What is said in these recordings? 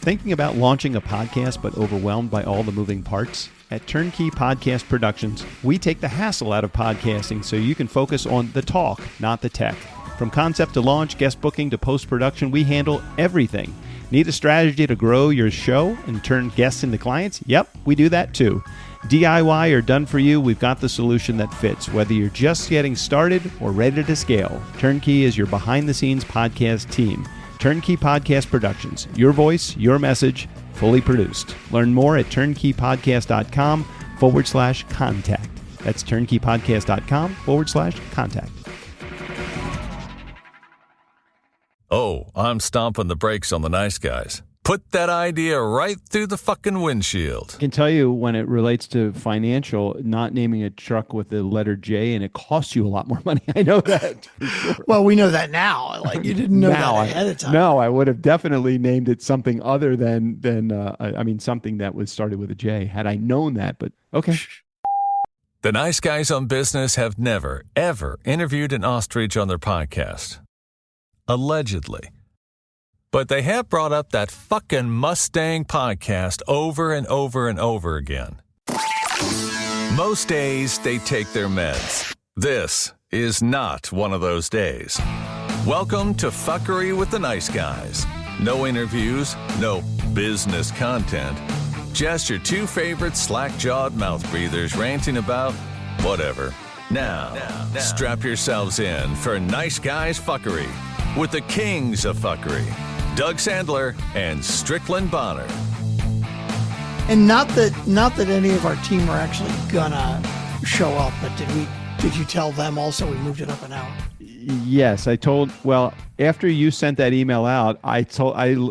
Thinking about launching a podcast but overwhelmed by all the moving parts? At Turnkey Podcast Productions, we take the hassle out of podcasting so you can focus on the talk, not the tech. From concept to launch, guest booking to post-production, we handle everything. Need a strategy to grow your show and turn guests into clients? Yep, we do that too. DIY or done for you, we've got the solution that fits. Whether you're just getting started or ready to scale, Turnkey is your behind-the-scenes podcast team. Turnkey Podcast Productions. Your voice, your message, fully produced. Learn more at turnkeypodcast.com/contact. That's turnkeypodcast.com/contact. Oh, I'm stomping the brakes on the nice guys. Put that idea right through the fucking windshield. I can tell you when it relates to financial, not naming a truck with the letter J, and it costs you a lot more money. I know that for sure. Well, we know that now. Like, you didn't know that ahead of time. No, I would have definitely named it something other than something that was started with a J had I known that, but okay. The nice guys on business have never, ever interviewed an ostrich on their podcast. Allegedly. But they have brought up that fucking Mustang podcast over and over and over again. Most days, they take their meds. This is not one of those days. Welcome to Fuckery with the Nice Guys. No interviews, no business content. Just your two favorite slack-jawed mouth breathers ranting about whatever. Now, strap yourselves in for Nice Guys Fuckery with the kings of fuckery, Doug Sandler and Strickland Bonner. And not that any of our team are actually gonna show up, but did you tell them also we moved it up an hour? Yes, after you sent that email out, I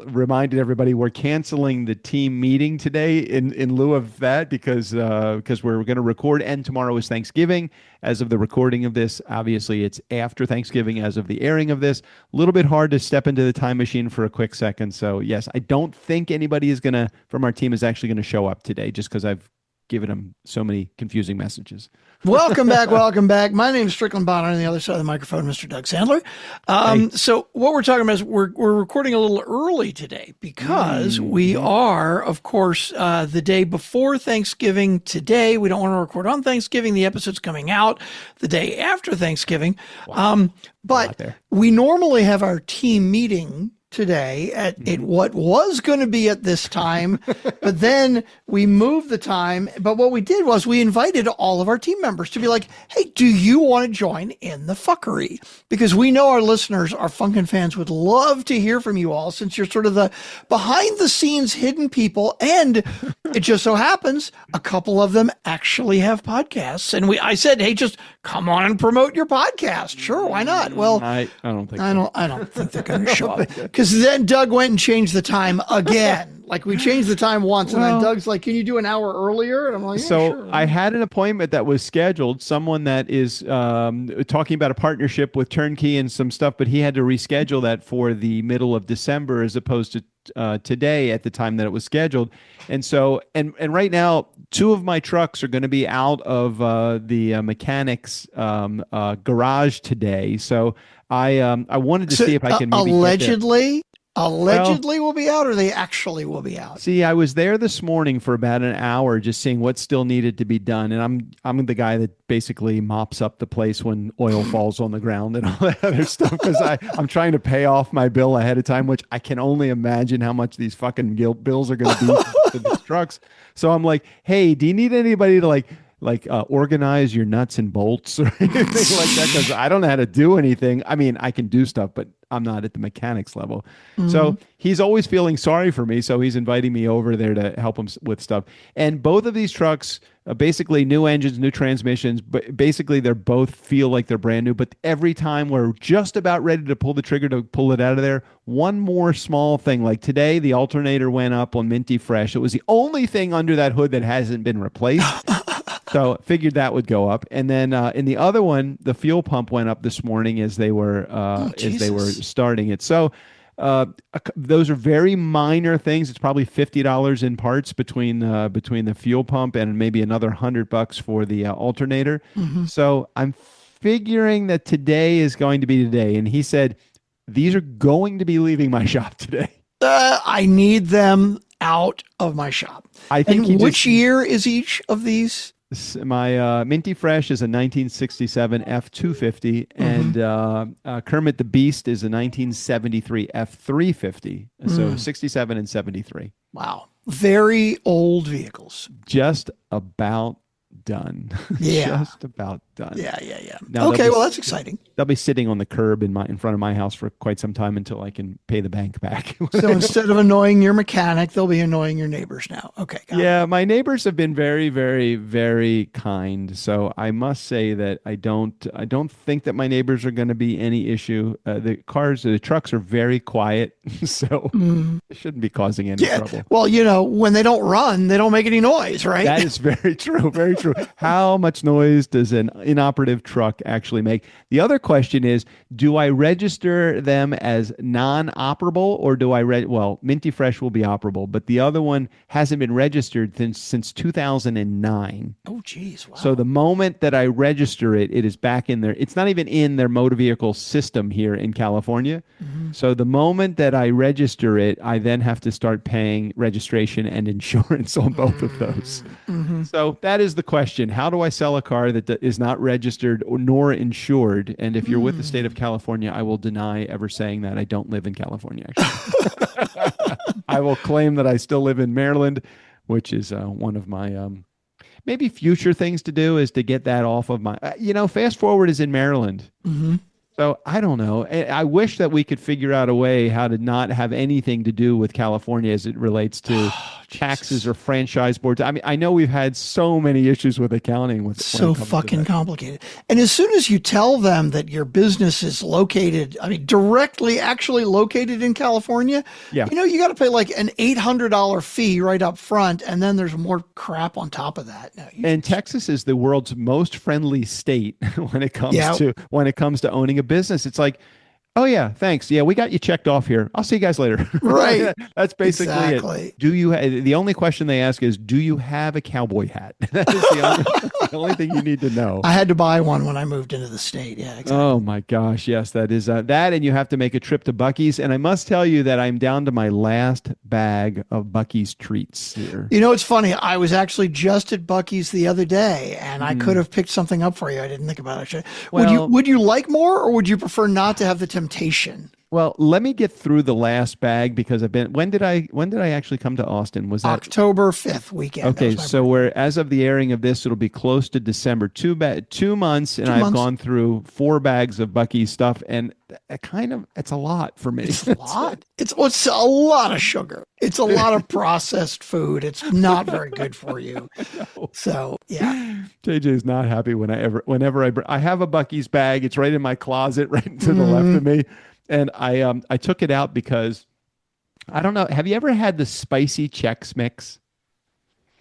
reminded everybody we're canceling the team meeting today in lieu of that because we're going to record, and tomorrow is Thanksgiving. As of the recording of this, obviously it's after Thanksgiving as of the airing of this. A little bit hard to step into the time machine for a quick second. So yes, I don't think anybody from our team is actually going to show up today, just because I've given them so many confusing messages. Welcome back. My name is Strickland Bonner. On the other side of the microphone, Mr. Doug Sandler. Hey. So what we're talking about is we're recording a little early today because we are, of course, the day before Thanksgiving today. We don't want to record on Thanksgiving. The episode's coming out the day after Thanksgiving. Wow. But we normally have our team meeting today at what was going to be at this time, but then we moved the time. But what we did was we invited all of our team members to be like, hey, do you want to join in the fuckery? Because we know our listeners, our Funkin' fans, would love to hear from you all, since you're sort of the behind the scenes hidden people. And it just so happens a couple of them actually have podcasts. And I said, hey, just come on and promote your podcast. Sure, why not? Well, I don't think I don't think they're going to show up. Because then Doug went and changed the time again. Like, we changed the time once, and then Doug's like, can you do an hour earlier? And I'm like, yeah, sure. I had an appointment that was scheduled, someone that is talking about a partnership with Turnkey and some stuff, but he had to reschedule that for the middle of December as opposed to today at the time that it was scheduled. And so, and right now, two of my trucks are going to be out of the mechanics garage today. So I wanted to see if I can maybe Allegedly will be out, or they actually will be out? See, I was there this morning for about an hour just seeing what still needed to be done. And I'm the guy that basically mops up the place when oil falls on the ground and all that other stuff, because I'm trying to pay off my bill ahead of time, which I can only imagine how much these fucking bills are going to be for these trucks. So I'm like, hey, do you need anybody to organize your nuts and bolts or anything like that? Because I don't know how to do anything. I mean, I can do stuff, but I'm not at the mechanics level. Mm-hmm. So he's always feeling sorry for me. So he's inviting me over there to help him with stuff. And both of these trucks, basically new engines, new transmissions, but basically they're both feel like they're brand new. But every time we're just about ready to pull the trigger to pull it out of there, one more small thing. Like today, the alternator went up on Minty Fresh. It was the only thing under that hood that hasn't been replaced. So figured that would go up. And then in the other one, the fuel pump went up this morning as they were starting it. So those are very minor things. It's probably $50 in parts between the fuel pump and maybe another $100 for the alternator. Mm-hmm. So I'm figuring that today is going to be today. And he said, these are going to be leaving my shop today. I need them out of my shop. I think And which year is each of these? My Minty Fresh is a 1967 F250, and Kermit the Beast is a 1973 F350. So 67 and 73. Wow. Very old vehicles. Just about done. Yeah. Just about done. Yeah. Now, Okay, well, that's exciting. They'll be sitting on the curb in front of my house for quite some time until I can pay the bank back. So instead of annoying your mechanic, they'll be annoying your neighbors now. Okay. Yeah, my neighbors have been very, very, very kind. So I must say that I don't think that my neighbors are going to be any issue. The trucks are very quiet, so it shouldn't be causing any trouble. Well, when they don't run, they don't make any noise, right? That is very true. Very true. How much noise does an inoperative truck actually make? The other question is, do I register them as non-operable, or do I well, Minty Fresh will be operable, but the other one hasn't been registered since 2009. Oh, geez. Wow. So the moment that I register it, it is back in there. It's not even in their motor vehicle system here in California. So the moment that I register it, I then have to start paying registration and insurance on both of those. So that is the question. How do I sell a car that is not registered nor insured? And if you're with the state of California, I will deny ever saying that. I don't live in California, actually. I will claim that I still live in Maryland, which is one of my maybe future things to do is to get that off of my, Fast Forward is in Maryland. So I don't know. I wish that we could figure out a way how to not have anything to do with California as it relates to taxes or franchise boards. I mean, I know we've had so many issues with accounting. So fucking complicated. And as soon as you tell them that your business is located, directly actually located in California, you got to pay like an $800 fee right up front. And then there's more crap on top of that. And Texas is the world's most friendly state when it comes to owning a business. It's like, oh yeah, thanks. Yeah, we got you checked off here. I'll see you guys later. Right. That's basically it. The only question they ask is, do you have a cowboy hat? That is the only thing you need to know. I had to buy one when I moved into the state. Yeah, exactly. Oh my gosh. Yes, that is that. And you have to make a trip to Buc-ee's. And I must tell you that I'm down to my last bag of Buc-ee's treats here. It's funny. I was actually just at Buc-ee's the other day, and I could have picked something up for you. I didn't think about it. Actually. Would you like more, or would you prefer not to have the temptation? Well, let me get through the last bag because when did I actually come to Austin? Was that October 5th weekend? Okay, so as of the airing of this, it'll be close to December. 2 months, and I've gone through 4 bags of Buc-ee's stuff, and it's a lot for me. It's a lot. It's a lot of sugar. It's a lot of processed food. It's not very good for you. So yeah, JJ is not happy whenever I have a Buc-ee's bag. It's right in my closet, right to the left of me. And I took it out because I don't know. Have you ever had the spicy Chex Mix?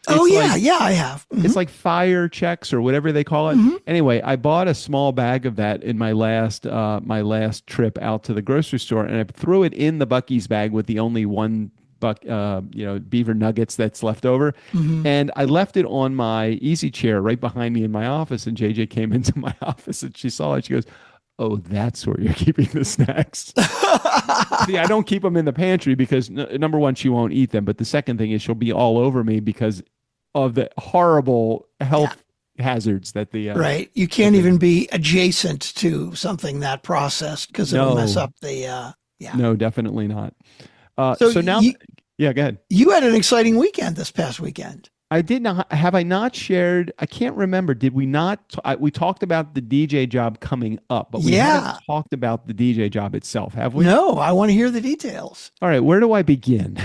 Yeah, I have. It's like fire Chex or whatever they call it. Anyway, I bought a small bag of that in my last trip out to the grocery store, and I threw it in the Buc-ee's bag with the only one beaver nuggets that's left over. And I left it on my easy chair right behind me in my office. And JJ came into my office and she saw it. She goes, "Oh, that's where you're keeping the snacks." See, I don't keep them in the pantry because number one, she won't eat them. But the second thing is she'll be all over me because of the horrible health hazards that the right. You can't even be adjacent to something that processed because it'll mess up the No, definitely not. So now, go ahead. You had an exciting weekend this past weekend. I did not. Have I not shared? I can't remember. Did we not? We talked about the DJ job coming up, but we haven't talked about the DJ job itself, have we? No, I want to hear the details. All right, where do I begin?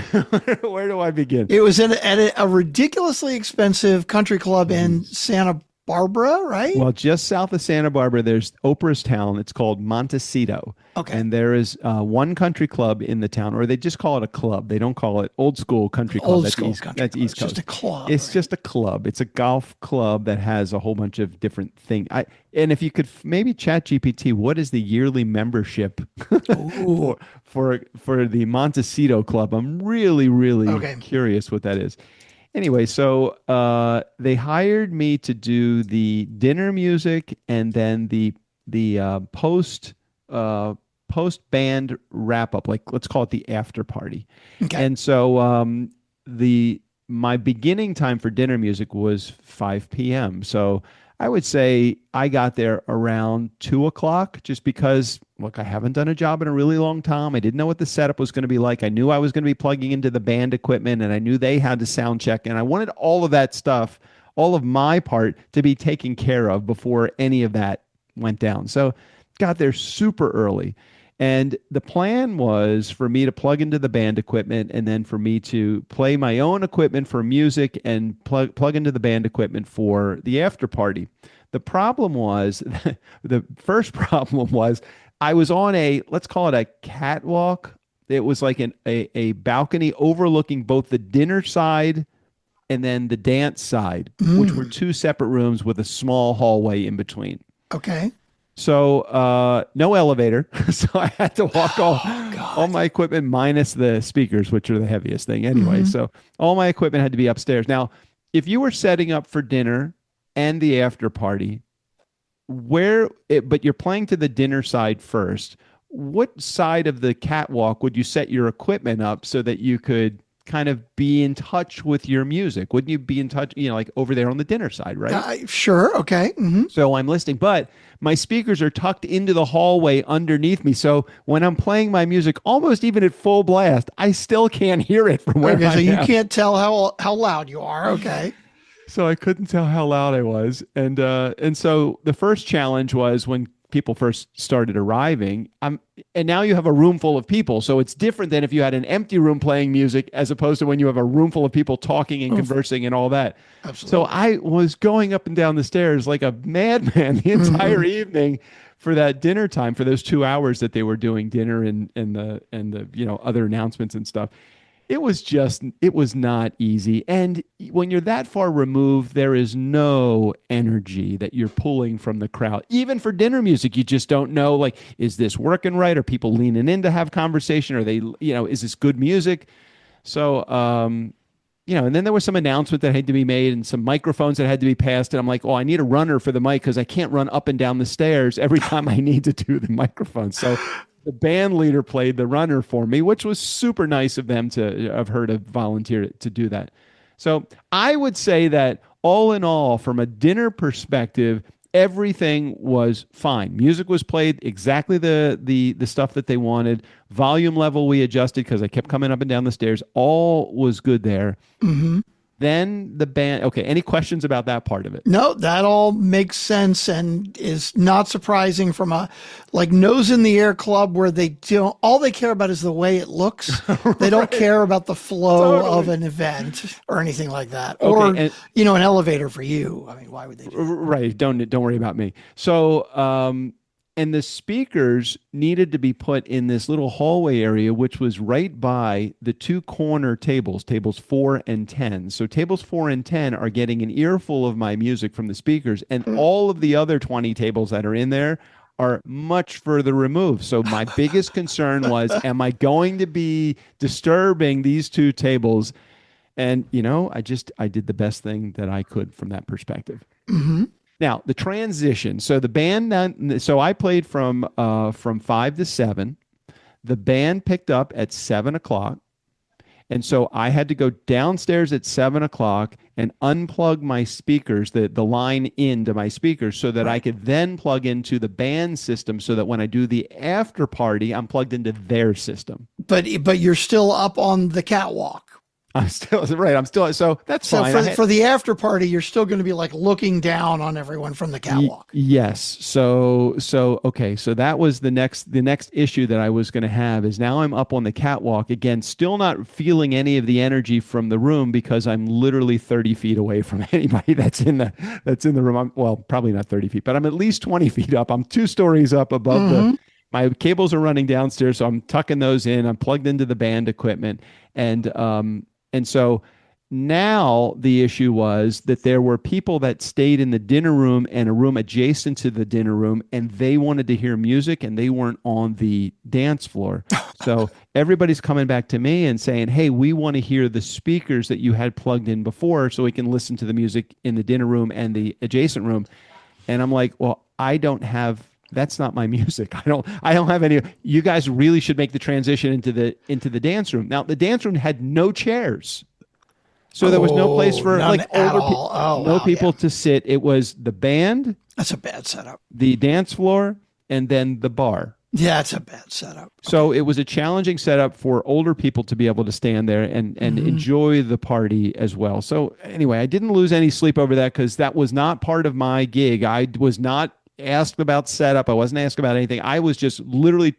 Where do I begin? It was at a ridiculously expensive country club in Santa Barbara, right? Well, just south of Santa Barbara, there's Oprah's town. It's called Montecito. Okay. And there is one country club in the town, or they just call it a club. They don't call it Old School Country Club. That's East Coast. It's just a club. It's just a club. It's a golf club that has a whole bunch of different things. And if you could maybe chat GPT, what is the yearly membership for the Montecito Club? I'm really, really curious what that is. Anyway, so they hired me to do the dinner music and then the post post band wrap up, like let's call it the after party. Okay. And so my beginning time for dinner music was 5 p.m. So I would say I got there around 2 o'clock, just because, look, I haven't done a job in a really long time. I didn't know what the setup was going to be like. I knew I was going to be plugging into the band equipment, and I knew they had to sound check. And I wanted all of that stuff, all of my part, to be taken care of before any of that went down. So got there super early. And the plan was for me to plug into the band equipment, and then for me to play my own equipment for music and plug into the band equipment for the after party. The problem was, the first problem was, I was on let's call it a catwalk. It was like a balcony overlooking both the dinner side and then the dance side, which were two separate rooms with a small hallway in between. Okay. So no elevator. So I had to walk all my equipment minus the speakers, which are the heaviest thing anyway. So all my equipment had to be upstairs. Now, if you were setting up for dinner and the after party, but you're playing to the dinner side first, what side of the catwalk would you set your equipment up so that you could kind of be in touch with your music? Wouldn't you be in touch, like over there on the dinner side, right? Sure. Okay. So I'm listening, but my speakers are tucked into the hallway underneath me. So when I'm playing my music, almost even at full blast, I still can't hear it from where I am. So you can't tell how loud you are. Okay. So I couldn't tell how loud I was. And so the first challenge was when people first started arriving, and now you have a room full of people. So it's different than if you had an empty room playing music, as opposed to when you have a room full of people talking and conversing and all that. Absolutely. So I was going up and down the stairs like a madman the entire evening for that dinner time, for those 2 hours that they were doing dinner and the other announcements and stuff. It was not easy. And when you're that far removed, there is no energy that you're pulling from the crowd. Even for dinner music, you just don't know, like, is this working right? Are people leaning in to have conversation? Are they, is this good music? So, and then there was some announcement that had to be made and some microphones that had to be passed. And I'm like, oh, I need a runner for the mic because I can't run up and down the stairs every time I need to do the microphone. So the band leader played the runner for me, which was super nice of her to volunteer to do that. So I would say that all in all, from a dinner perspective, everything was fine. Music was played exactly the stuff that they wanted. Volume level we adjusted because I kept coming up and down the stairs. All was good there. Then the band. Okay, any questions about that part of it? No, that all makes sense and is not surprising from a nose in the air club where all they care about is the way it looks. They don't care about the flow of an event or anything like that. Okay, or an elevator for you. I mean, why would they do that? Right. Don't worry about me. So and the speakers needed to be put in this little hallway area, which was right by the two corner tables 4 and 10. So tables 4 and 10 are getting an earful of my music from the speakers, and all of the other 20 tables that are in there are much further removed. So my biggest concern was, am I going to be disturbing these two tables? And, I did the best thing that I could from that perspective. Now, the transition. So the band, so I played from 5 to 7. The band picked up at 7 o'clock. And so I had to go downstairs at 7 o'clock and unplug my speakers, the line into my speakers, so that I could then plug into the band system so that when I do the after party, I'm plugged into their system. But you're still up on the catwalk. I'm still right. So that's fine. For the after party, you're still going to be looking down on everyone from the catwalk. Yes. So okay. So that was the next issue that I was going to have is now I'm up on the catwalk again, still not feeling any of the energy from the room because I'm literally 30 feet away from anybody that's in the room. Well, probably not 30 feet, but I'm at least 20 feet up. I'm 2 stories up above my cables are running downstairs. So I'm tucking those in. I'm plugged into the band equipment. And so now the issue was that there were people that stayed in the dinner room and a room adjacent to the dinner room, and they wanted to hear music and they weren't on the dance floor. So everybody's coming back to me and saying, hey, we want to hear the speakers that you had plugged in before so we can listen to the music in the dinner room and the adjacent room. And I'm like, well, I don't have that's not my music. I don't have any. You guys really should make the transition into the dance room. Now the dance room had no chairs. So there was no place for like older people, people to sit. It was the band. That's a bad setup. The dance floor and then the bar. Yeah, it's a bad setup. Okay. So it was a challenging setup for older people to be able to stand there and enjoy the party as well. So anyway, I didn't lose any sleep over that because that was not part of my gig. I was not asked about setup. I wasn't asked about anything. I was just literally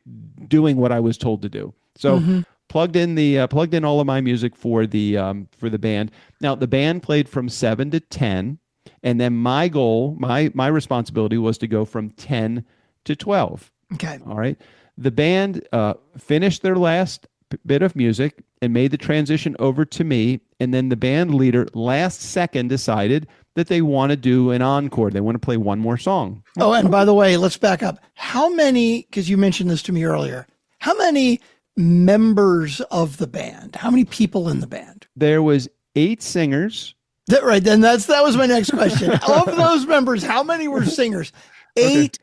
doing what I was told to do. So plugged in all of my music for the band. Now the band played from 7 to 10, and then my goal, my responsibility was to go from 10 to 12. Okay. All right. The band finished their last bit of music and made the transition over to me. And then the band leader last second decided that they want to do an encore. They want to play one more song. Oh, and by the way, let's back up. How many, because you mentioned this to me earlier, how many members of the band? How many people in the band? There was 8 singers. Right. Then that was my next question. Of those members, how many were singers? 8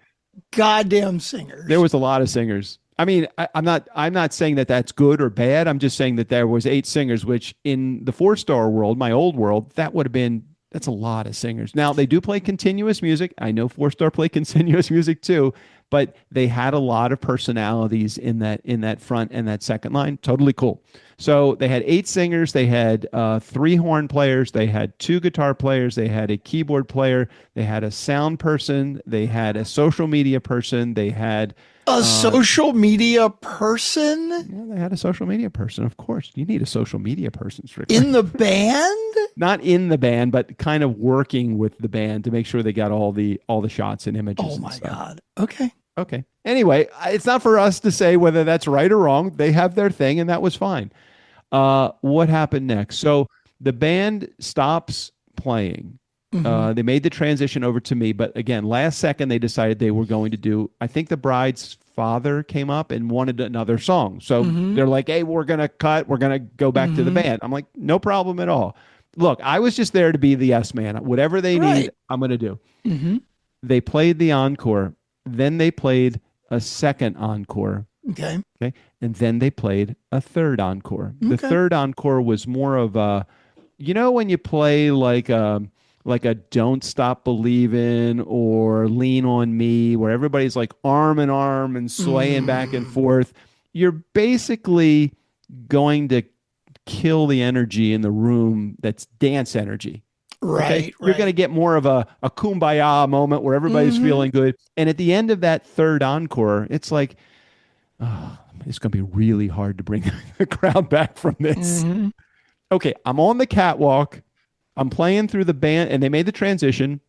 goddamn singers. There was a lot of singers. I mean, I'm not saying that that's good or bad. I'm just saying that there was 8 singers, which in the 4-star world, my old world, that's a lot of singers. Now they do play continuous music. I know 4-star play continuous music too, but they had a lot of personalities in that front and that second line. Totally cool. So they had 8 singers. They had 3 horn players. They had 2 guitar players. They had a keyboard player. They had a sound person. They had a social media person. They had a social media person. Yeah, they had a social media person. Of course, you need a social media person, Strickland. In the band. Not in the band, but kind of working with the band to make sure they got all the shots and images. Oh my God. Okay. Anyway, it's not for us to say whether that's right or wrong. They have their thing, and that was fine. What happened next? So the band stops playing. They made the transition over to me, but again, last second they decided they were going to do. I think the bride's father came up and wanted another song, so they're like, "Hey, we're gonna cut. We're gonna go back to the band." I'm like, "No problem at all." Look, I was just there to be the yes man. Whatever they need, I'm gonna do. They played the encore. Then they played a second encore. Okay. And then they played a third encore. The third encore was more of a, when you play like a Don't Stop Believin' or Lean on Me, where everybody's like arm in arm and swaying back and forth, you're basically going to kill the energy in the room that's dance energy. Right. You're going to get more of a kumbaya moment where everybody's feeling good. And at the end of that third encore, it's like, oh, it's going to be really hard to bring the crowd back from this. Okay, I'm on the catwalk. I'm playing through the band, and they made the transition.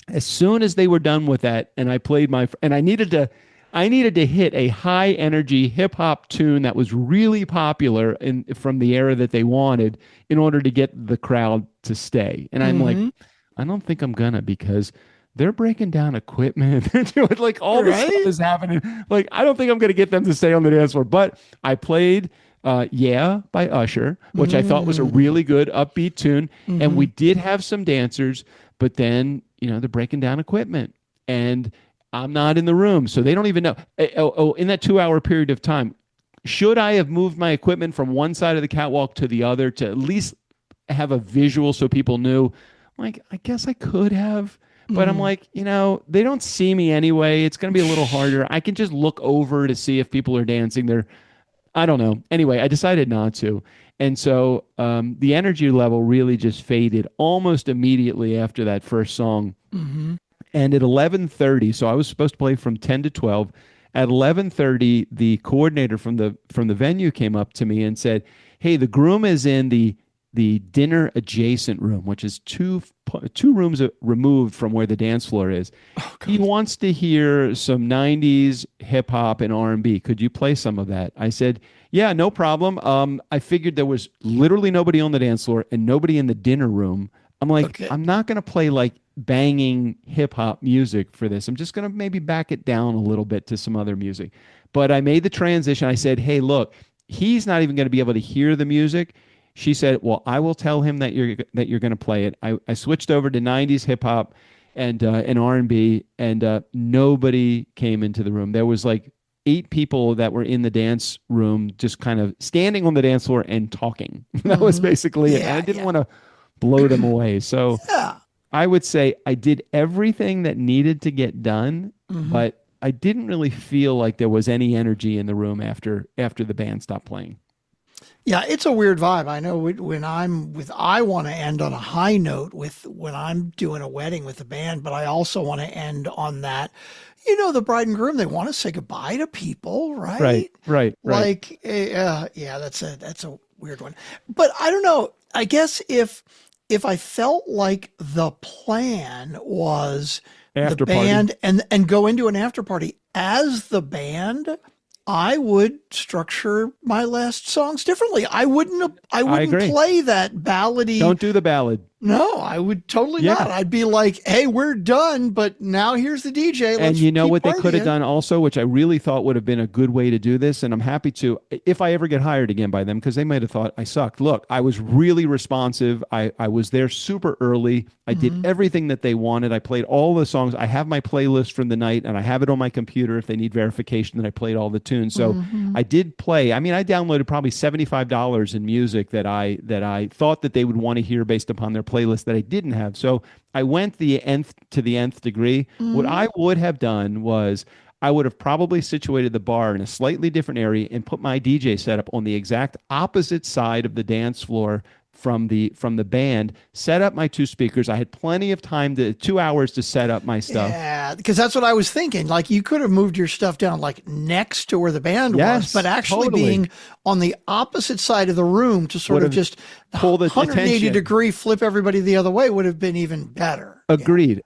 As soon as they were done with that, and I played and I needed to hit a high energy hip hop tune that was really popular from the era that they wanted in order to get the crowd to stay. And I'm like, I don't think I'm gonna, because they're breaking down equipment. They're doing like all this stuff is happening. Like, I don't think I'm gonna get them to stay on the dance floor. But I played Yeah by Usher, which I thought was a really good upbeat tune. And we did have some dancers, but then, they're breaking down equipment. And I'm not in the room, so they don't even know. In that 2-hour period of time, should I have moved my equipment from one side of the catwalk to the other to at least have a visual so people knew? Like, I guess I could have, but I'm like, they don't see me anyway. It's going to be a little harder. I can just look over to see if people are dancing. I don't know. Anyway, I decided not to. And so the energy level really just faded almost immediately after that first song. And at 11:30, so I was supposed to play from 10 to 12. At 11:30, the coordinator from the venue came up to me and said, "Hey, the groom is in the dinner adjacent room, which is two rooms removed from where the dance floor is. He wants to hear some 90s hip hop and R&B. Could you play some of that?" I said, "Yeah, no problem." I figured there was literally nobody on the dance floor and nobody in the dinner room. I'm like, I'm not going to play like banging hip hop music for this. I'm just going to maybe back it down a little bit to some other music. But I made the transition. I said, "Hey, look, he's not even going to be able to hear the music." She said, "Well, I will tell him that you're going to play it." I switched over to 90s hip hop, and R&B, and nobody came into the room. There was like 8 people that were in the dance room, just kind of standing on the dance floor and talking. That was basically it. And I didn't want to blow them away. So Yeah. I would say I did everything that needed to get done, but I didn't really feel like there was any energy in the room after the band stopped playing. Yeah, it's a weird vibe. I know I want to end on a high note when I'm doing a wedding with the band, but I also want to end on that. The bride and groom, they want to say goodbye to people, right? Right. Like, yeah, that's a weird one. But I don't know. I guess if I felt like the plan was After the band and go into an after party as the band, I would structure my last songs differently. I wouldn't agree. play that ballady. Don't do the ballad. No, I would totally not. I'd be like, hey, we're done, but now here's the DJ. And you know what they could have partying. done also, which I really thought would have been a good way to do this, and I'm happy to, if I ever get hired again by them, because they might have thought I sucked. Look, I was really responsive. I was there super early. I did everything that they wanted. I played all the songs. I have my playlist from the night, and I have it on my computer if they need verification that I played all the tunes. So I did play. I mean, I downloaded probably $75 in music that I thought that they would want to hear based upon their playlist that I didn't have. So I went the nth to the nth degree. What I would have done was I would have probably situated the bar in a slightly different area and put my DJ setup on the exact opposite side of the dance floor from the band, set up my 2 speakers. I had plenty of time 2 hours to set up my stuff. Yeah, because that's what I was thinking. Like, you could have moved your stuff down like next to where the band was, but actually being on the opposite side of the room to sort of just pull the 180 attention. degree flip everybody the other way would have been even better. Agreed.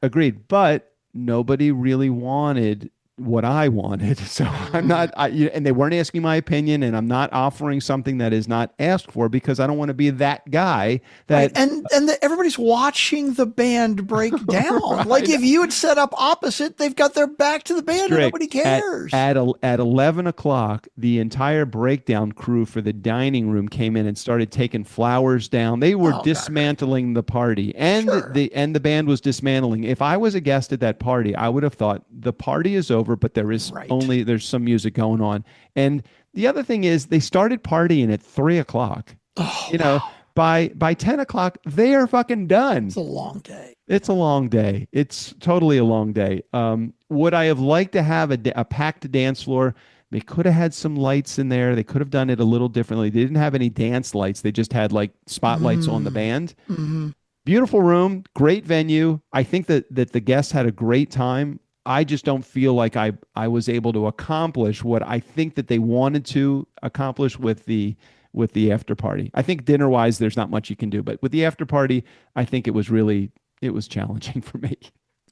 But nobody really wanted what I wanted. So I'm not, and they weren't asking my opinion, and I'm not offering something that is not asked for because I don't want to be that guy that. Right. And everybody's watching the band break down. Like, if you had set up opposite, they've got their back to the band and nobody cares. At 11 o'clock, the entire breakdown crew for the dining room came in and started taking flowers down. They were dismantling the party, and the band was dismantling. If I was a guest at that party, I would have thought the party is over, but there is there's some music going on. And the other thing is they started partying at 3 o'clock. By 10 o'clock, they are fucking done. It's a long day. It's a long day. It's totally a long day. Would I have liked to have a packed dance floor? They could have had some lights in there. They could have done it a little differently. They didn't have any dance lights. They just had like spotlights on the band. Beautiful room, great venue. I think that the guests had a great time. I just don't feel like I was able to accomplish what I think that they wanted to accomplish with the after party. I think dinner wise, there's not much you can do, but with the after party, I think it was challenging for me.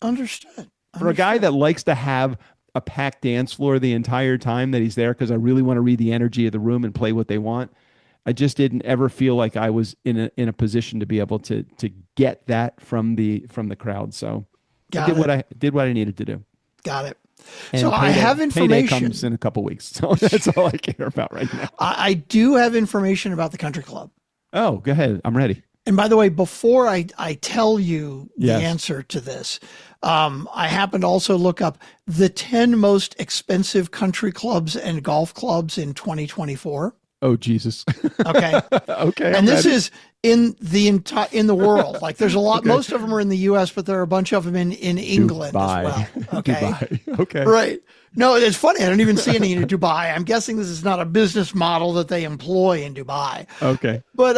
Understood. For a guy that likes to have a packed dance floor the entire time that he's there, because I really want to read the energy of the room and play what they want. I just didn't ever feel like I was in a position to be able to get that from the crowd. So I did what I needed to do. Got it. And so I have information. Payday comes in a couple weeks. So that's all I care about right now. I do have information about the country club. Oh, go ahead. I'm ready. And by the way, before I tell you the answer to this, I happened to also look up the 10 most expensive country clubs and golf clubs in 2024. Oh, Jesus. Okay. Okay. And this is in the world. Like, there's a lot, Okay. most of them are in the US, but there are a bunch of them in England Dubai. as well. Okay. Dubai. Okay. Right. No, it's funny. I don't even see any in Dubai. I'm guessing this is not a business model that they employ in Dubai. Okay. But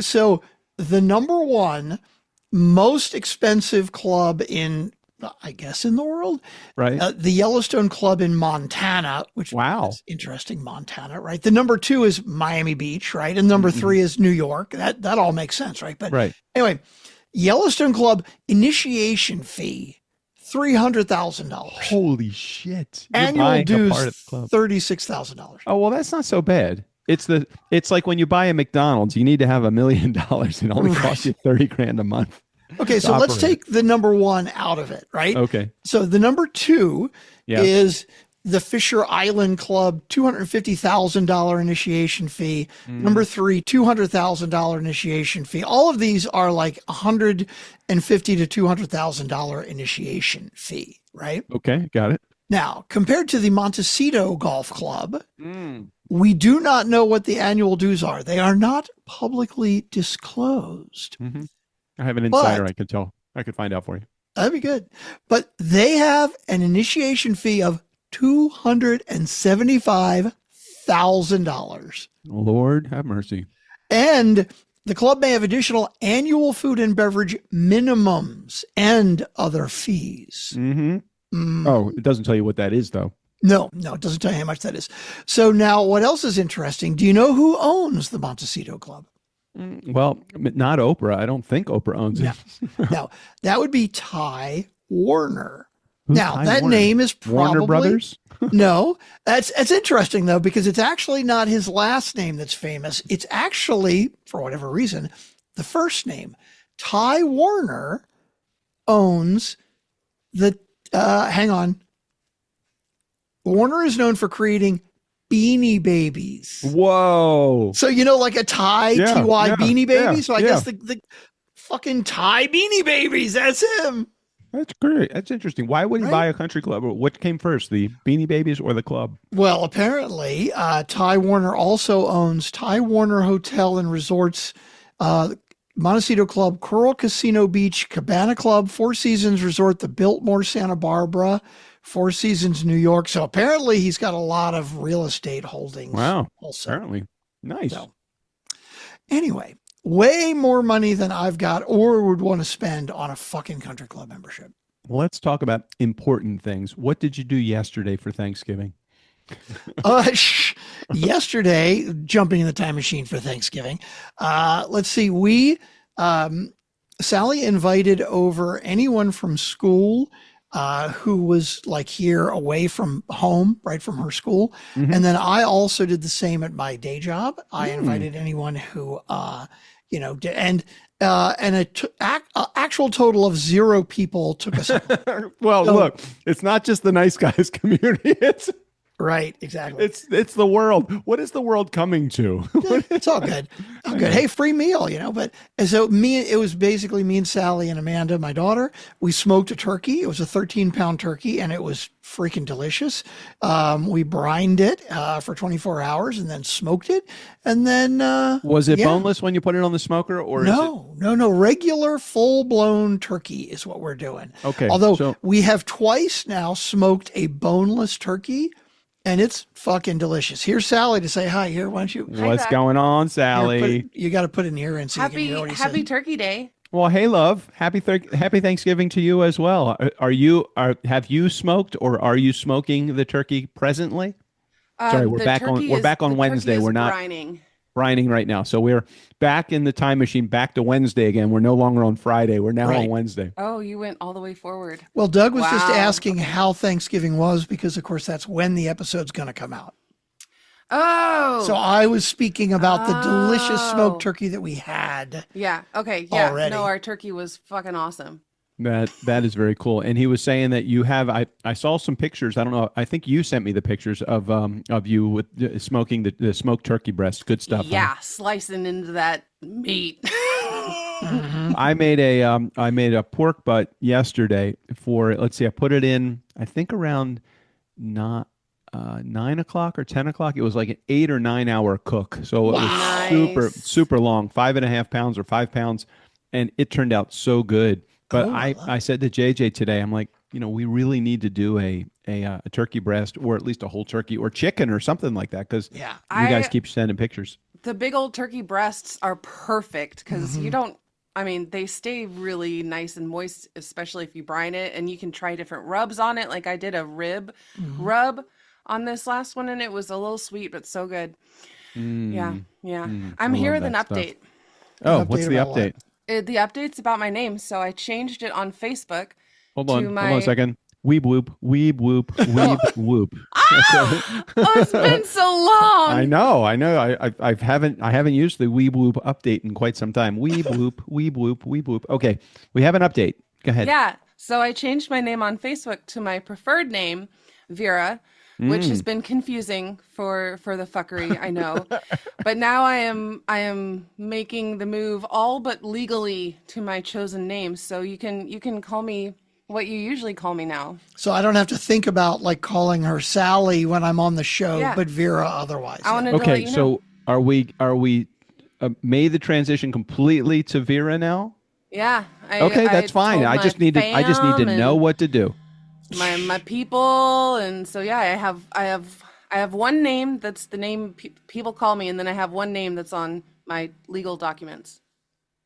so the number one most expensive club in the world, Right. the Yellowstone Club in Montana, which is interesting, Montana, right? The number 2 is Miami Beach, right? And number 3 is New York. That all makes sense, right? But anyway, Yellowstone Club initiation fee, $300,000. Holy shit. Annual dues, $36,000. Oh, well, that's not so bad. It's like when you buy a McDonald's, you need to have $1 million. It only costs you $30,000 a month. Okay, so let's take the number 1 out of it, right? Okay. So the number 2 is the Fisher Island Club, $250,000 initiation fee. Number 3, $200,000 initiation fee. All of these are like $150,000 to $200,000 initiation fee, right? Okay, got it. Now, compared to the Montecito Golf Club, we do not know what the annual dues are. They are not publicly disclosed. Mm-hmm. I have an insider. I could find out for you. That'd be good. But they have an initiation fee of $275,000. Lord have mercy. And the club may have additional annual food and beverage minimums and other fees. Mm-hmm. Oh, it doesn't tell you what that is, though. No, it doesn't tell you how much that is. So now what else is interesting? Do you know who owns the Montecito Club? Well, not Oprah. I don't think Oprah owns it. No, that would be Ty Warner. Who's now, Ty that Warner? name is probably... Warner Brothers? No, that's interesting, though, because it's actually not his last name that's famous. It's actually, for whatever reason, the first name. Ty Warner owns the... hang on. Warner is known for creating Beanie Babies. Whoa. So, like a Ty, T-Y, Beanie Baby? So I guess the fucking Ty Beanie Babies, that's him. That's great. That's interesting. Why would he buy a country club? What came first, the Beanie Babies or the club? Well, apparently, Ty Warner also owns Ty Warner Hotel and Resorts, Montecito Club, Coral Casino Beach, Cabana Club, Four Seasons Resort, the Biltmore Santa Barbara, Four Seasons New York. So apparently he's got a lot of real estate holdings. Wow. Also. Apparently. Nice. So, anyway, way more money than I've got or would want to spend on a fucking country club membership. Let's talk about important things. What did you do yesterday for Thanksgiving? Yesterday, jumping in the time machine for Thanksgiving. Let's see. Sally invited over anyone from school who was like here away from home, right from her school. Mm-hmm. And then I also did the same at my day job. I invited anyone who, did, and an actual total of 0 people took us home. Well, look, it's not just the nice guys community. It's right. Exactly. It's the world. What is the world coming to? It's all good. All good. Hey, free meal, But and so it was basically me and Sally and Amanda, my daughter. We smoked a turkey. It was a 13-pound turkey, and it was freaking delicious. We brined it for 24 hours and then smoked it. And then was it boneless when you put it on the smoker, or no? Regular full-blown turkey is what we're doing. Okay. Although we have twice now smoked a boneless turkey. And it's fucking delicious. Here's Sally to say hi. Here, why don't you? What's going on, Sally? You got to put an ear in so you can hear what he said. Happy Turkey Day. Well, hey, love. Happy Thanksgiving to you as well. Have you smoked, or are you smoking the turkey presently? Sorry, we're back on Wednesday. We're not brining right now. So we're back in the time machine, back to Wednesday again. We're no longer on Friday. We're now on Wednesday. Oh, you went all the way forward. Well, Doug was just asking how Thanksgiving was because, of course, that's when the episode's going to come out. Oh. So I was speaking about the delicious smoked turkey that we had. Yeah. Okay. Yeah. Already. No, our turkey was fucking awesome. That is very cool. And he was saying that you have, I saw some pictures. I don't know. I think you sent me the pictures of you with smoking the smoked turkey breast. Good stuff. Yeah. Slicing into that meat. Mm-hmm. I made a pork butt yesterday for, let's see, I put it in, I think around 9 o'clock or 10 o'clock. It was like an 8 or 9 hour cook. So it was super long, 5.5 pounds or 5 pounds. And it turned out so good. But I said to JJ today, I'm like, we really need to do a turkey breast, or at least a whole turkey or chicken or something like that. Cause you guys keep sending pictures. The big old turkey breasts are perfect because they stay really nice and moist, especially if you brine it, and you can try different rubs on it. Like I did a rib rub on this last one, and it was a little sweet, but so good. Yeah. I'm here with an update. Oh, what's the update? The update's about my name, so I changed it on Facebook. Hold on a second. Weeb whoop, weeb whoop, weeb whoop. Oh, it's been so long. I know. I haven't used the weeb whoop update in quite some time. Weeb whoop, weeb whoop, weeb whoop. Okay, we have an update. Go ahead. Yeah. So I changed my name on Facebook to my preferred name, Vera. which has been confusing for the fuckery, I know. But now I am making the move all but legally to my chosen name. So you can call me what you usually call me now. So I don't have to think about like calling her Sally when I'm on the show, Yeah. but Vera otherwise. I wanted to let Okay, you know. so are we made the transition completely to Vera now? Yeah. Okay, that's fine. told I my just need to fam know and what to do. my people, and so yeah, I have one name that's the name people call me, and then I have one name that's on my legal documents.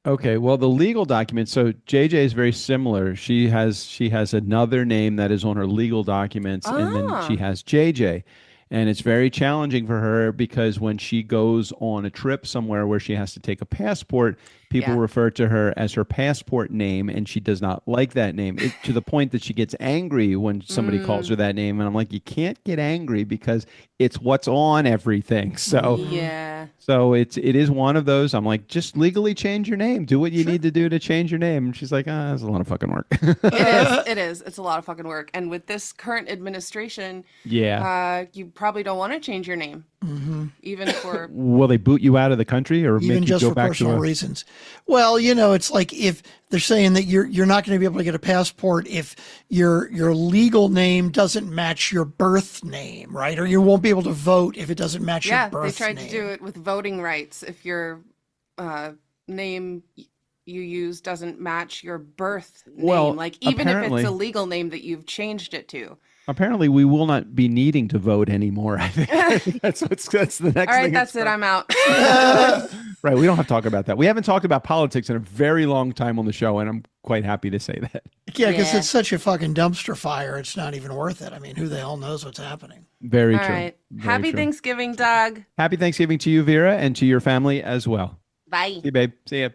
Okay, well, the legal document. So JJ is very similar. She has another name that is on her legal documents, and then she has JJ, and it's very challenging for her because when she goes on a trip somewhere where she has to take a passport, people Yeah. refer to her as her passport name, and she does not like that name to the point that she gets angry when somebody calls her that name. And I'm like, you can't get angry because it's what's on everything. So. Yeah. So it is one of those. I'm like, just legally change your name. Do what you need to do to change your name. And she's like, that's a lot of fucking work. It is. It's a lot of fucking work. And with this current administration, Yeah. you probably don't want to change your name, even for. Will they boot you out of the country or Even make you just go for back to personal a... reasons. Well, it's like if they're saying that you're not going to be able to get a passport if your legal name doesn't match your birth name, right? Or you won't be able to vote if it doesn't match Yeah, your birth they tried name. to do it with voting rights. If your name you use doesn't match your birth name, Well, like even if apparently- it's a legal name that you've changed it to. Apparently, we will not be needing to vote anymore. I think that's the next All right, thing. that's it. I'm out. Right. We don't have to talk about that. We haven't talked about politics in a very long time on the show, and I'm quite happy to say that. Yeah, because Yeah. it's such a fucking dumpster fire. It's not even worth it. I mean, who the hell knows what's happening? Very All true. right. Very Happy true. Thanksgiving, Doug. Happy Thanksgiving to you, Vera, and to your family as well. Bye. See you, babe. See ya.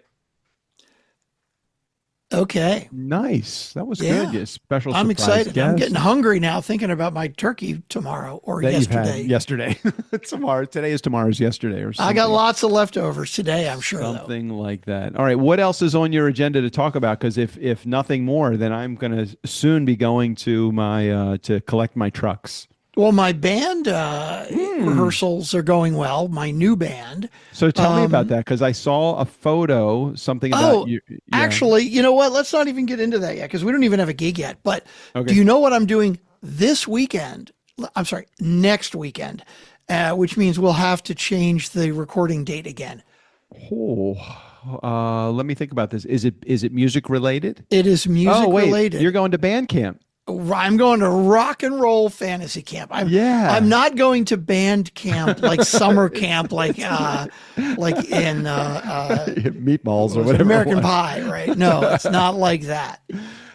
Okay. Nice. That was Yeah. good. Yeah, special I'm surprise excited. I'm guest getting hungry now thinking about my turkey tomorrow or that you've yesterday. had yesterday. Tomorrow. Today is tomorrow's yesterday or something. I got lots of leftovers today, I'm sure, though. Something like that. All right. What else is on your agenda to talk about? Because if nothing more, then I'm going to soon be going to my to collect my trucks. Well, my band rehearsals are going well. My new band. So tell me about that because I saw a photo, something about you. Yeah. Actually, you know what? Let's not even get into that yet because we don't even have a gig yet. But Okay. do you know what I'm doing this weekend? I'm sorry, next weekend, which means we'll have to change the recording date again. Let me think about this. Is it music related? It is music related. You're going to band camp. I'm going to rock and roll fantasy camp. Yeah. I'm not going to band camp like summer camp, like in Meatballs or whatever. American Pie, right? No, it's not like that.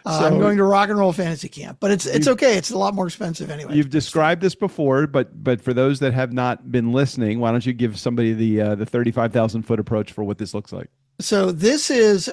I'm going to rock and roll fantasy camp, but it's okay. It's a lot more expensive anyway. You've described this before, but for those that have not been listening, why don't you give somebody the 35,000 foot approach for what this looks like? So this is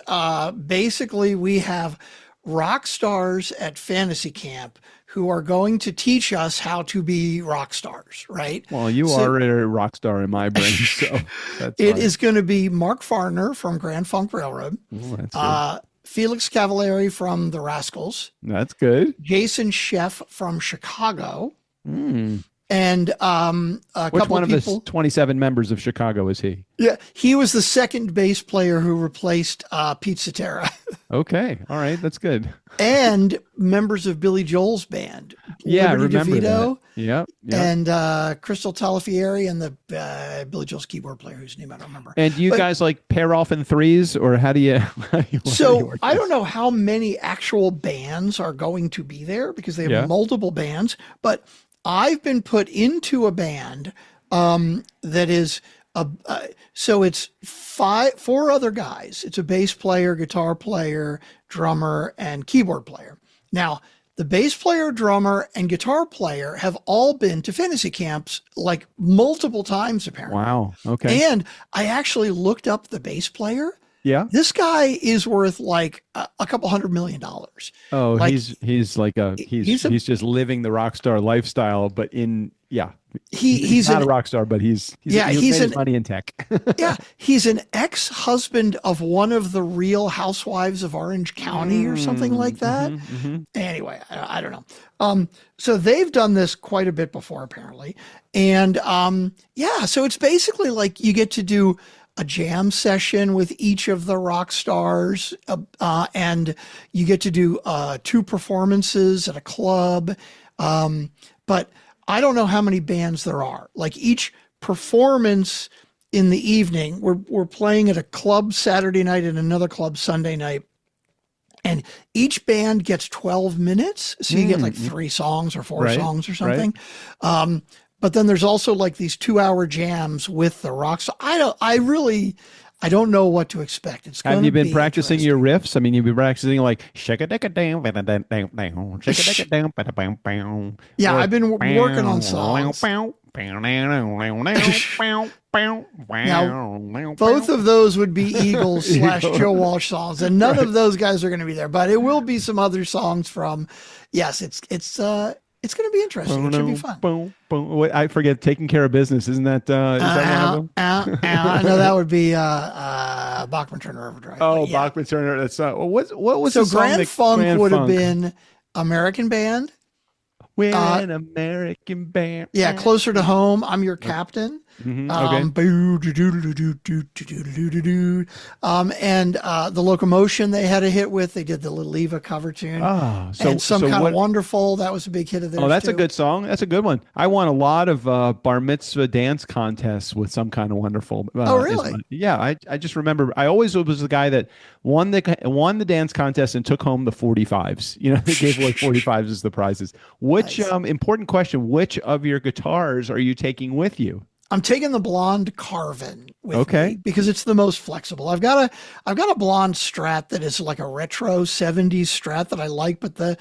basically we have rock stars at fantasy camp who are going to teach us how to be rock stars, right? Well, you are a rock star in my brain, so that's It fine. is going to be Mark Farner from Grand Funk Railroad, Ooh, that's good. Felix Cavalieri from the Rascals, That's good. Jason Sheff from Chicago, Mm. and a Which couple one of of people. the 27 members of Chicago is he? Yeah, he was the second bass player who replaced Pete Cetera. Okay, all right, that's good. And members of Billy Joel's band. Yeah, I Liberty remember DeVito that. Yep. and Crystal Talafieri and the Billy Joel's keyboard player whose name I don't remember. And do you But- guys like pair off in threes, or how do you? So I don't know how many actual bands are going to be there because they have Yeah. multiple bands, but I've been put into a band that is so it's four other guys. It's a bass player, guitar player, drummer, and keyboard player. Now, the bass player, drummer, and guitar player have all been to fantasy camps like multiple times apparently. Wow. Okay. And I actually looked up the bass player. Yeah. This guy is worth like a couple $100 million. Oh, like- he's like he's he's a- just living the rock star lifestyle, but in yeah. He's not a rock star, but he's made his money in tech. Yeah, he's an ex-husband of one of the Real Housewives of Orange County or something like that. Anyway, I don't know. So they've done this quite a bit before, apparently. And yeah, so it's basically like you get to do a jam session with each of the rock stars, and you get to do 2 performances at a club. But I don't know how many bands there are. Like each performance in the evening, we're playing at a club Saturday night and another club Sunday night. And each band gets 12 minutes. So you get like 3 songs or 4 songs or something. Right. But then there's also like these 2-hour jams with the rock. So I don't know what to expect. It's going to be. Have you been practicing your riffs? I mean, you've been practicing like shake a dick a damn, shake a dick a damn, yeah, I've been working on songs. Now, both of those would be Eagles / Joe Walsh songs, and none of those guys are going to be there. But it will be some other songs from. Yes, it's going to be interesting. It should be fun. I forget, Taking Care of Business. Isn't that? Is that one of them? I know that would be Bachman Turner Overdrive. Oh, yeah. Bachman Turner. That's what was so Grand Funk would have been American Band. We're an American band. Yeah, Closer to Home. I'm Your Captain. Okay. And the Locomotion they had a hit with. They did the Little Eva cover tune. And Some Kind of Wonderful. That was a big hit of theirs. Oh, that's too. a good song. That's a good one. I won a lot of bar mitzvah dance contests with Some Kind of Wonderful. Oh, really? Yeah, I just remember. I always was the guy that won the dance contest and took home the 45s. You know, they gave away 45s as the prizes. Which important question? Which of your guitars are you taking with you? I'm taking the blonde Carvin with me because it's the most flexible. I've got a blonde Strat that is like a retro 70s Strat that I like, but the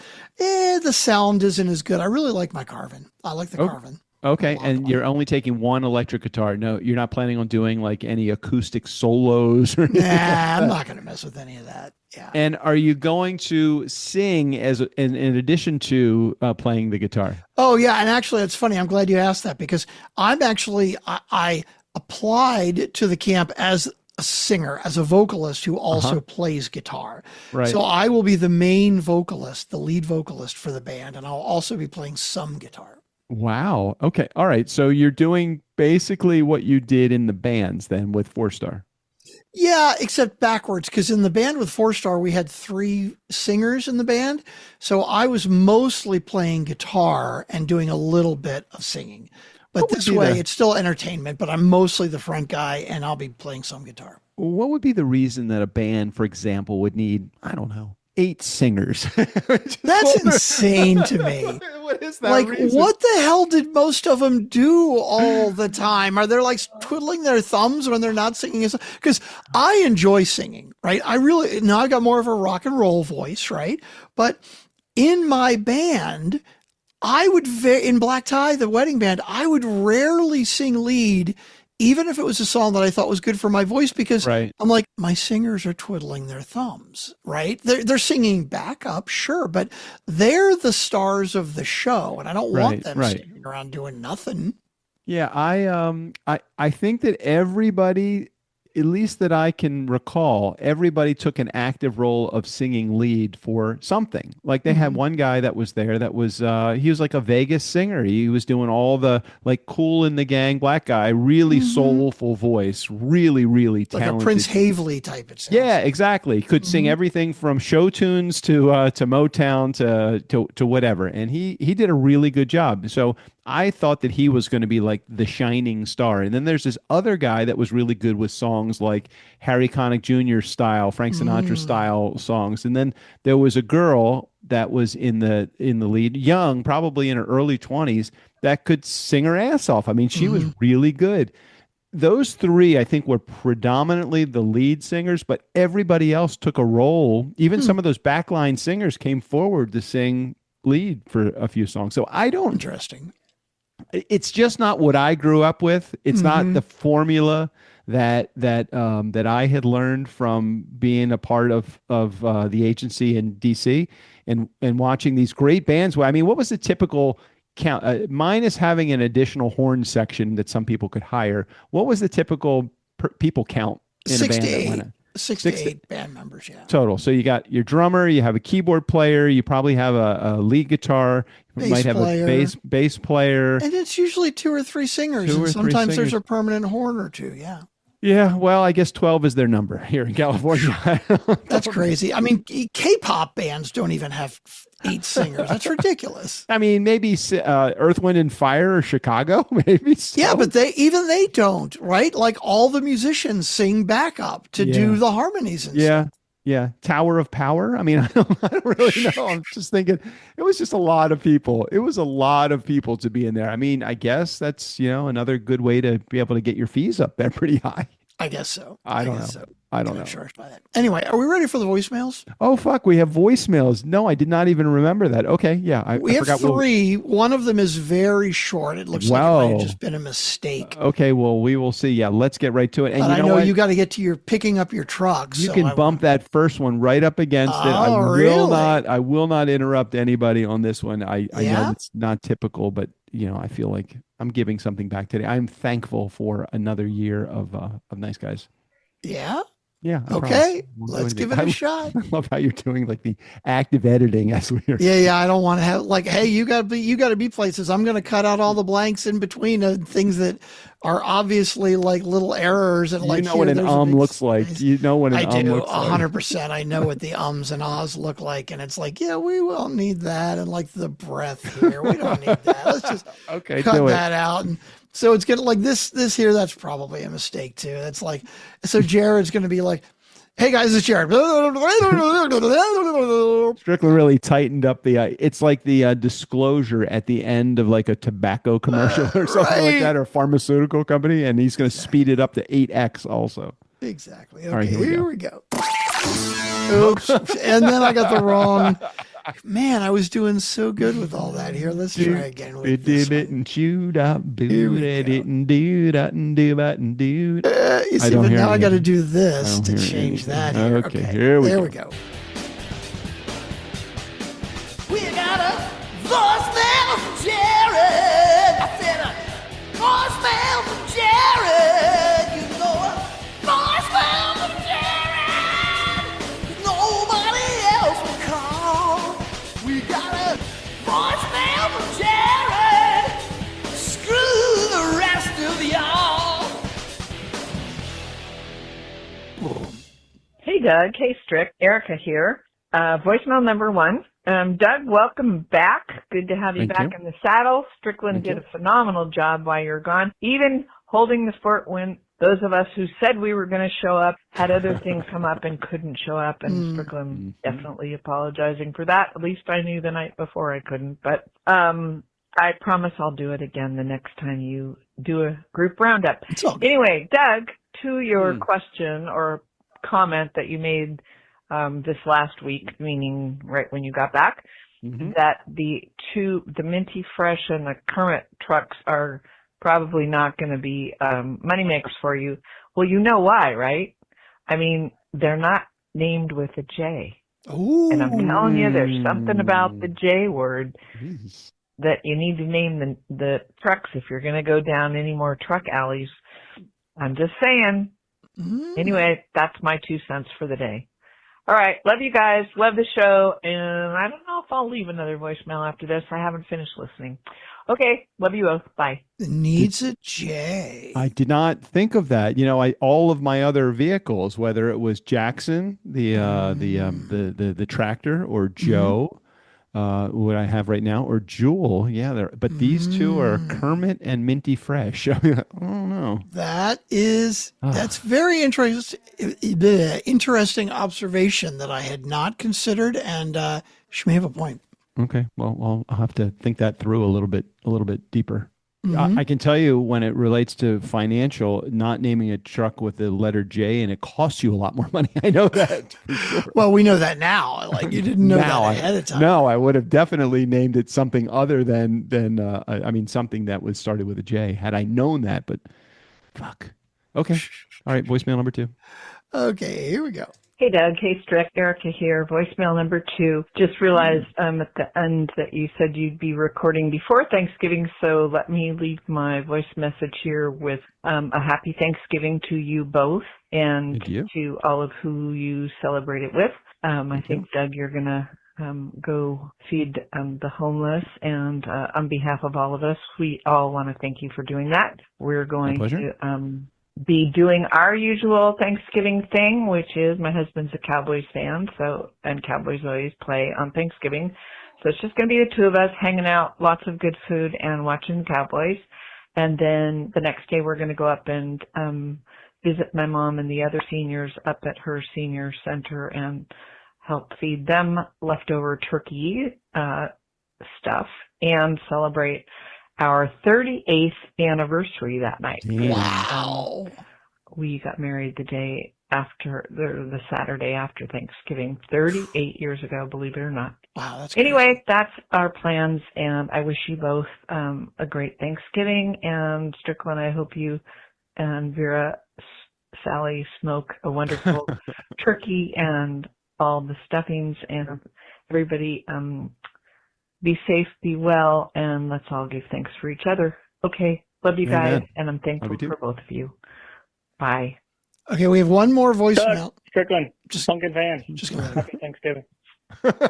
sound isn't as good. I really like my Carvin. I like the Carvin. Okay, and you're only taking one electric guitar. No, you're not planning on doing like any acoustic solos or anything. Nah, I'm not going to mess with any of that. Yeah. And are you going to sing in addition to playing the guitar? Oh yeah, and actually, it's funny. I'm glad you asked that because I applied to the camp as a singer, as a vocalist who also plays guitar. Right. So I will be the main vocalist, the lead vocalist for the band, and I'll also be playing some guitar. Wow. Okay. All right. So you're doing basically what you did in the bands then with Four Star. Yeah, except backwards, because in the band with Four Star, we had 3 singers in the band. So I was mostly playing guitar and doing a little bit of singing. But this way, it's still entertainment, but I'm mostly the front guy and I'll be playing some guitar. What would be the reason that a band, for example, would need, I don't know, 8 singers? That's insane to me. What is that? Like, reason? what the hell did most of them do all the time? Are they like twiddling their thumbs when they're not singing? Because I enjoy singing, right? Now I got more of a rock and roll voice, right? But in my band, in Black Tie, the wedding band, I would rarely sing lead, even if it was a song that I thought was good for my voice, because I'm like, my singers are twiddling their thumbs, right? They're singing backup, sure, but they're the stars of the show, and I don't want them sitting around doing nothing. Yeah, I think that everybody, at least that I can recall, everybody took an active role of singing lead for something. Like they had one guy that was there that was, he was like a Vegas singer. He was doing all the like Cool in the Gang black guy, really soulful voice, really, really talented. Like a Prince Havely type, it sounds. Yeah, exactly. Could sing everything from show tunes to Motown to whatever. And he did a really good job. So I thought that he was going to be like the shining star. And then there's this other guy that was really good with songs like Harry Connick Jr. style, Frank Sinatra style songs. And then there was a girl that was in the lead, young, probably in her early 20s, that could sing her ass off. I mean, she was really good. Those 3, I think, were predominantly the lead singers, but everybody else took a role. Even some of those backline singers came forward to sing lead for a few songs. So I don't. Interesting. It's just not what I grew up with. It's not the formula that I had learned from being a part of the agency in DC and watching these great bands. I mean, what was the typical count, minus having an additional horn section that some people could hire, what was the typical people count in a band that went? 6 to 8 band members, yeah. Total. So you got your drummer, you have a keyboard player, you probably have a lead guitar, you might have a bass player. And it's usually 2 or 3 singers. And sometimes there's a permanent horn or 2, yeah. Yeah, well, I guess 12 is their number here in California. That's crazy. I mean, K-pop bands don't even have 8 singers. That's ridiculous. I mean, maybe Earth, Wind, and Fire or Chicago, maybe. So. Yeah, but they don't, right? Like all the musicians sing backup to do the harmonies and stuff. Yeah. Tower of Power. I mean, I don't really know. I'm just thinking it was just a lot of people. It was a lot of people to be in there. I mean, I guess that's, another good way to be able to get your fees up there pretty high. I guess so. I don't know. So. I don't know. Charged by that. Anyway, are we ready for the voicemails? Oh, fuck. We have voicemails. No, I did not even remember that. Okay. Yeah. We have 3. One of them is very short. It looks like it might have just been a mistake. Okay. Well, we will see. Yeah. Let's get right to it. And but I know you got to get to your picking up your truck. You can bump that first one right up against it. I will not interrupt anybody on this one. I know it's not typical, but I feel like I'm giving something back today. I'm thankful for another year of Nice Guys. Yeah. Yeah. Okay. Let's give it a shot. I love how you're doing like the active editing as we are. Yeah. I don't want to have like, hey, you got to be places. I'm going to cut out all the blanks in between of things that are obviously like little errors and like. What an looks like. You know what an I do, looks like. 100%. I know what the ums and ahs look like, and it's like, yeah, we won't need that, and like the breath here, we don't need that. Let's just cut that out. And so it's gonna like this here. That's probably a mistake too. That's like, so Jared's going to be like, hey guys, it's Jared. Strickland really tightened up it's like the disclosure at the end of like a tobacco commercial or something like that, or a pharmaceutical company, and he's going to speed it up to 8x also. Exactly. Okay, all right, here we go. Oops. And then I got the wrong. Man, I was doing so good with all that. Here, let's try again. You see, but now I got to do this to change that. Here. Okay, here we go. We go. We got a voicemail from Jared. I said a voicemail from Jared. You know a voicemail from Jared. Nobody else will call. We got a voicemail from Jared. Screw the rest of y'all. Hey, Doug. Hey, Strick. Erica here. Voicemail number 1. Doug, welcome back. Good to have you back in the saddle. Strickland did a phenomenal job while you were gone, even holding the fort when those of us who said we were going to show up had other things come up and couldn't show up, and Strickland definitely apologizing for that. At least I knew the night before I couldn't, but I promise I'll do it again the next time you do a group roundup. Anyway, Doug, to your question or comment that you made this last week, meaning right when you got back, that the Minty Fresh and the Kermit trucks are probably not going to be money makers for you. Well, you know why, right? I mean, they're not named with a J. Ooh. And I'm telling you, there's something about the J word that you need to name the trucks if you're going to go down any more truck alleys. I'm just saying. Anyway, that's my 2 cents for the day. All right. Love you guys. Love the show. And I don't know if I'll leave another voicemail after this. I haven't finished listening. Okay. Love you both. Bye. It needs a J. I did not think of that. All of my other vehicles, whether it was Jackson, the tractor, or Joe, what I have right now, or Jewel. Yeah, but these two are Kermit and Minty Fresh. I don't know. That's very interesting observation that I had not considered, and she may have a point. Okay, well, I'll have to think that through a little bit deeper. I can tell you when it relates to financial, not naming a truck with the letter J, and it costs you a lot more money. I know that for sure. Well, we know that now. Like you didn't know that ahead of time. No, I would have definitely named it something other than something that was started with a J had I known that. But fuck. Okay. All right. Voicemail number 2. Okay, here we go. Hey, Doug. Hey, Strick. Erica here. Voicemail number 2. Just realized at the end that you said you'd be recording before Thanksgiving, so let me leave my voice message here with a happy Thanksgiving to you both and to all of who you celebrate it with. I think, Doug, you're going to go feed the homeless, and on behalf of all of us, we all want to thank you for doing that. We're going to be doing our usual Thanksgiving thing, which is my husband's a Cowboys fan, and Cowboys always play on Thanksgiving. So it's just going to be the two of us hanging out, lots of good food, and watching the Cowboys. And then the next day we're going to go up and visit my mom and the other seniors up at her senior center and help feed them leftover turkey stuff and celebrate our 38th anniversary that night. Wow. We got married the day after, the Saturday after Thanksgiving, 38 years ago, believe it or not. Wow, that's Anyway, crazy. that's our plans, and I wish you both a great Thanksgiving. And Strickland, I hope you and Vera, Sally smoke a wonderful turkey and all the stuffings, and everybody be safe, be well, and let's all give thanks for each other. Okay, love you guys, and I'm thankful for both of you. Bye. Okay, we have one more voicemail. Doug, Strickland, Just- Pumpkin fan. Just go ahead. Happy Thanksgiving. That's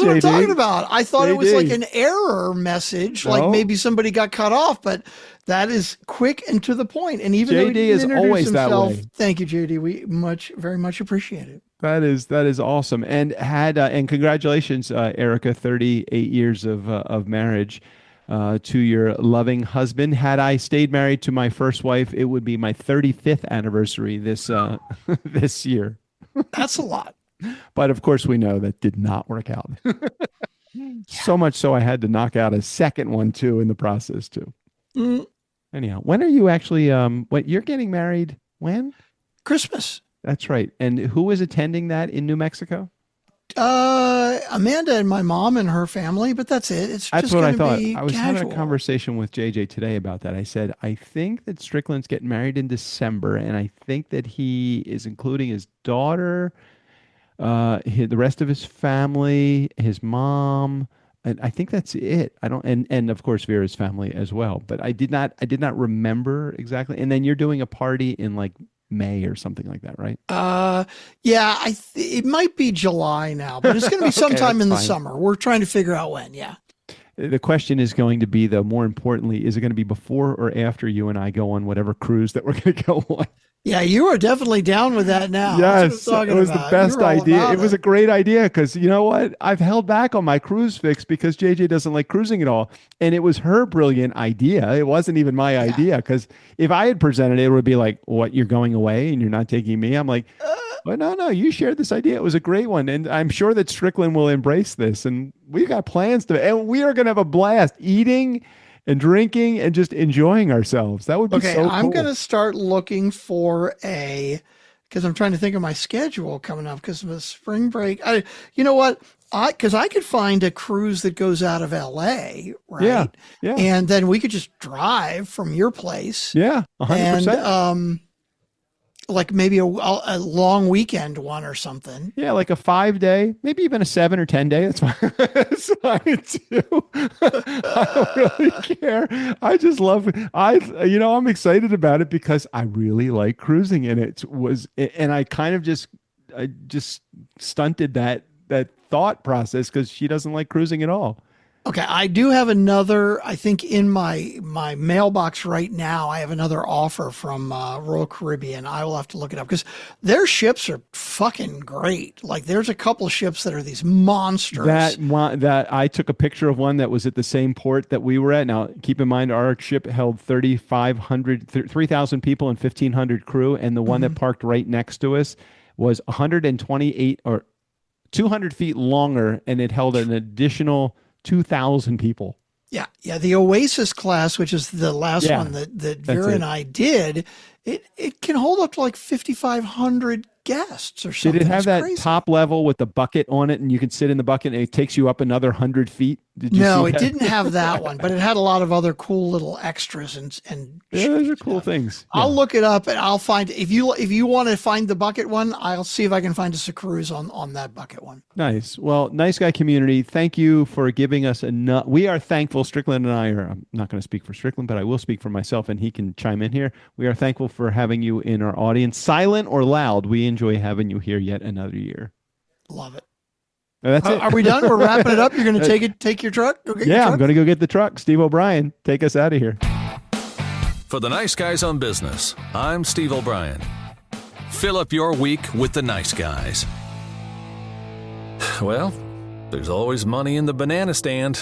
what I'm talking about. I thought it was like an error message, like maybe somebody got cut off, but that is quick and to the point. And even though he JD is didn't introduce always that himself, way. thank you, JD. We very much appreciate it. That is awesome. And and congratulations, Erica, 38 years of marriage to your loving husband. Had I stayed married to my first wife, it would be my 35th anniversary this this year. That's a lot. But of course, we know that did not work out. So much so I had to knock out a second one too in the process too. Anyhow, when are you actually when you're getting married? When? Christmas. That's right. And who is attending that in New Mexico? Amanda and my mom and her family, but that's it. That's just what I gonna thought. be I was casual. having a conversation with JJ today about that. I said, I think that Strickland's getting married in December, and I think that he is including his daughter, the rest of his family, his mom. And I think that's it. I don't, and of course Vera's family as well. But I did not remember exactly. And then you're doing a party in like May or something like that, right? Yeah, it might be July now, but it's going to be sometime in the fine. summer. We're trying to figure out when. Yeah. The question is going to be, though, more importantly, is it going to be before or after you and I go on whatever cruise that we're going to go on? Yeah, you are definitely down with that now. Yes, it was the best idea. It was a great idea because you know what? I've held back on my cruise fix because JJ doesn't like cruising at all. And it was her brilliant idea. It wasn't even my idea because if I had presented it, it would be like, what, you're going away and you're not taking me? I'm like, but no, you shared this idea. It was a great one. And I'm sure that Strickland will embrace this. And we've got plans and we are going to have a blast eating and drinking and just enjoying ourselves. That would be so cool. I'm going to start looking for because I'm trying to think of my schedule coming up because of the spring break. You know what? Because I could find a cruise that goes out of LA, right? Yeah. And then we could just drive from your place. Yeah, 100%. And like maybe a long weekend one or something. Yeah, like a 5-day, maybe even a 7 or 10 day. That's fine. That's fine too. I don't really care. I just love it. I'm excited about it because I really like cruising, and and I kind of just stunted that thought process because she doesn't like cruising at all. Okay, I do have another, I think in my mailbox right now, I have another offer from Royal Caribbean. I will have to look it up because their ships are fucking great. Like there's a couple ships that are these monsters. That I took a picture of one that was at the same port that we were at. Now, keep in mind, our ship held 3,000 people and 1,500 crew. And the one that parked right next to us was 128 or 200 feet longer, and it held an additional 2,000 people. Yeah. The Oasis class, which is the last one that Vera and I did, it can hold up to like 5,500 guests or something. Did it have It's that crazy. top level with the bucket on it, and you can sit in the bucket and it takes you up another 100 feet? Did you No, see it that? didn't have that one, but it had a lot of other cool little extras and Yeah, those are cool things. I'll Yeah. look it up and I'll find if you want to find the bucket one, I'll see if I can find us a cruise on that bucket one. Nice. Well, Nice Guy community, thank you for giving us enough. We are thankful. Strickland and I are, I'm not going to speak for Strickland, but I will speak for myself and he can chime in here. We are thankful for having you in our audience, silent or loud. We enjoy having you here yet another year. Love it. That's it. Are we done? We're wrapping it up. You're going to take your truck? Go get your Yeah, truck? I'm going to go get the truck. Steve O'Brien, take us out of here. For the Nice Guys on Business, I'm Steve O'Brien. Fill up your week with the Nice Guys. Well, there's always money in the banana stand.